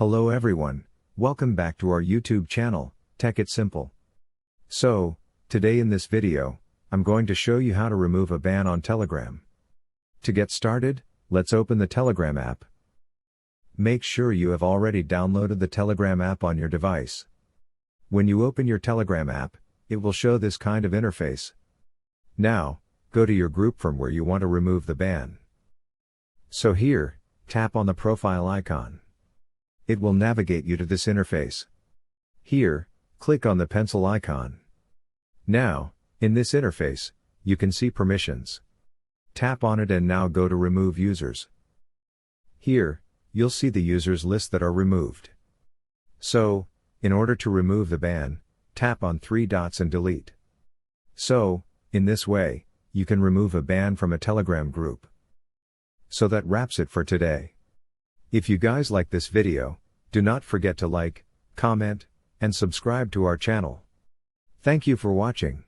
Hello everyone, welcome back to our YouTube channel, Tech It Simple. So, today in this video, I'm going to show you how to remove a ban on Telegram. To get started, let's open the Telegram app. Make sure you have already downloaded the Telegram app on your device. When you open your Telegram app, it will show this kind of interface. Now, go to your group from where you want to remove the ban. So here, tap on the profile icon. It will navigate you to this interface. Here, click on the pencil icon. Now, in this interface, you can see permissions. Tap on it and now go to Remove Users. Here, you'll see the users list that are removed. So, in order to remove the ban, tap on three dots and delete. So, in this way, you can remove a ban from a Telegram group. So that wraps it for today. If you guys like this video, do not forget to like, comment, and subscribe to our channel. Thank you for watching.